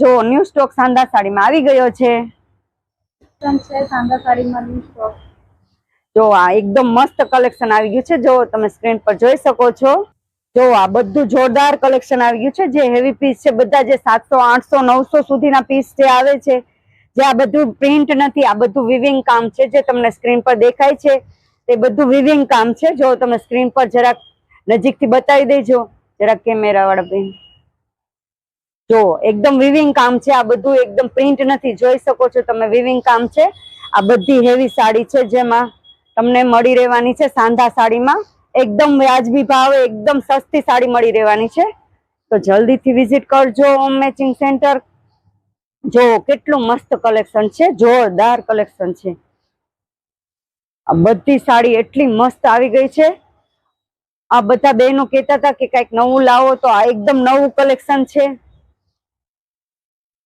જો new stock સાંધા સાડીમાં આવી ગયો છે. સાંધા સાડીમાં ન્યૂ સ્ટોક જો આ એકદમ મસ્ત કલેક્શન આવી ગયું છે. જો તમે સ્ક્રીન પર જોઈ શકો છો. જો આ બધું જોરદાર કલેક્શન આવી ગયું છે. જે હેવી પીસ છે બધા જે 700 800 900 સુધીના પીસ જે આવે છે, જે આ બધું પ્રિન્ટ નથી, આ બધું વિવિંગ કામ છે. જે તમને સ્ક્રીન પર દેખાય છે તે બધું વિવિંગ કામ છે. જો તમે સ્ક્રીન પર જરાક નજીકથી બતાવી દેજો, જરાક કેમેરા વાળા બેન. જો એકદમ વિવિંગ કામ છે. આ બધું એકદમ પ્રિન્ટ નથી, જોઈ શકો છો તમે વિવિંગ કામ છે. આ બધી હેવી સાડી છે જેમાં તમને મળી રહેવાની છે સાંધા સાડીમાં એકદમ વ્યાજબી ભાવે, એકદમ સસ્તી સાડી મળી રહેવાની છે. તો જલ્દીથી વિઝિટ કરજો હોમ મેચિંગ સેન્ટર. જો કેટલું મસ્ત કલેક્શન છે, જોરદાર કલેક્શન છે. આ બધી સાડી એટલી મસ્ત આવી ગઈ છે. આ બધા બહેનો કહેતા હતા કે કઈક નવું લાવો, તો આ એકદમ નવું કલેક્શન છે.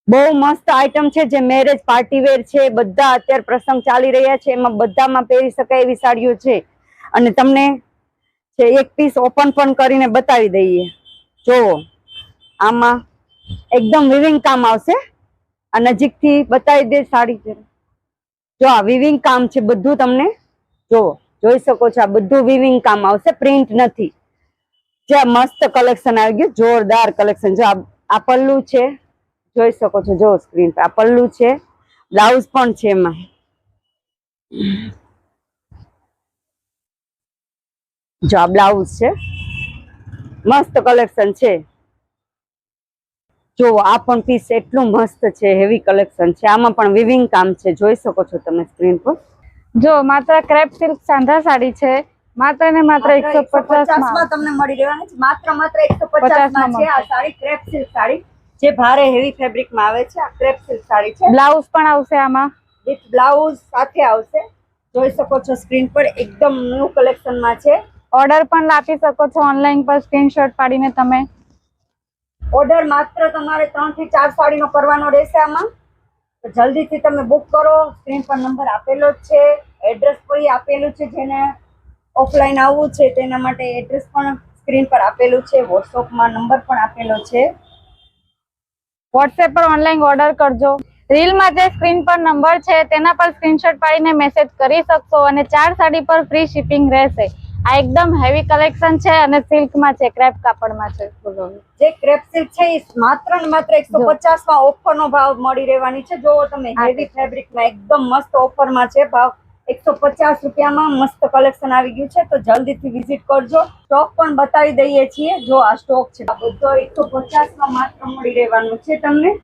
બહુ મસ્ત આઈટમ છે. જે મેરેજ પાર્ટી વેર છે, બધા અત્યારે પ્રસંગ ચાલી રહ્યા છે એમાં બધામાં પહેરી શકાય એવી સાડીઓ છે. અને તમને એક પીસ ઓપન પણ કરીને બતાવી દઈએ. જો આમાં એકદમ વિવિંગ કામ આવશે. આ નજીકથી બતાવી દે સાડી. જો આ વિવિંગ કામ છે બધું, તમને જો જોઈ શકો છો. આ બધું વિવિંગ કામ આવશે, પ્રિન્ટ નથી. જે મસ્ત કલેક્શન આવી ગયું, જોરદાર કલેક્શન. જો આ પલ્લુ છે, જોઈ શકો છો. જો સ્ક્રીન પર આ પલ્લુ છે, બ્લાઉઝ પણ છે એમાં. જો આ બ્લાઉઝ છે, મસ્ત કલેક્શન છે. જો આ પણ પીસ એટલું મસ્ત છે, હેવી કલેક્શન છે. આમાં પણ વિવિંગ કામ છે, જોઈ શકો છો તમે સ્ક્રીન પર. જો માત્ર ક્રેપ સિલ્ક સાંધા સાડી છે, માત્ર ને માત્ર 150 માં તમને મળી રહેવાની છે. માત્ર 150 માં છે આ સાડી. ક્રેપ સિલ્ક સાડી જે ભારે હેવી ફેબ્રિક માં આવે છે. આ ક્રેપ સિલ્ક સાડી છે. બ્લાઉઝ પણ આવશે આમાં, વિથ બ્લાઉઝ સાથે આવશે. જોઈ શકો છો સ્ક્રીન પર, એકદમ ન્યુ કલેક્શન માં છે. ઓર્ડર પણ આપી શકો છો ઓનલાઈન પર સ્ક્રીનશોટ પાડીને. તમે ઓર્ડર માત્ર તમારે 3 થી 4 સાડીનો કરવાનો રહેશે આમાં. તો જલ્દીથી તમે બુક કરો. સ્ક્રીન પર નંબર આપેલો જ છે, એડ્રેસ પણ આપેલું છે. જેને ઓફલાઈન આવવું છે તેના માટે એડ્રેસ પણ સ્ક્રીન પર આપેલું છે. વોટ્સઅપમાં નંબર પણ આપેલો છે. વોટ્સએપ પર ઓનલાઈન ઓર્ડર કરજો. રીલમાં જે સ્ક્રીન પર નંબર છે તેના પર સ્ક્રીનશોટ પાડીને મેસેજ કરી શકશો અને 4 સાડી પર ફ્રી શિપિંગ રહેશે. આ એકદમ હેવી કલેક્શન છે અને સિલ્કમાં છે, ક્રેપ કાપડમાં છે. જે ક્રેપ સિલ્ક છે એ માત્ર ને માત્ર 150 માં ઓફરનો ભાવ મળી રહેવાની છે. જો તમે હેવી ફેબ્રિકમાં એકદમ મસ્ત ઓફરમાં છે. ભાવ 150 રૂપિયામાં મસ્ત કલેક્શન આવી ગયું છે. તો જલ્દીથી વિઝિટ કરજો. સ્ટોક પણ બતાવી દઈએ છીએ. જો આ સ્ટોક છે, આ બધો 150 માં માત્ર મળી રહેવાનું છે તમને.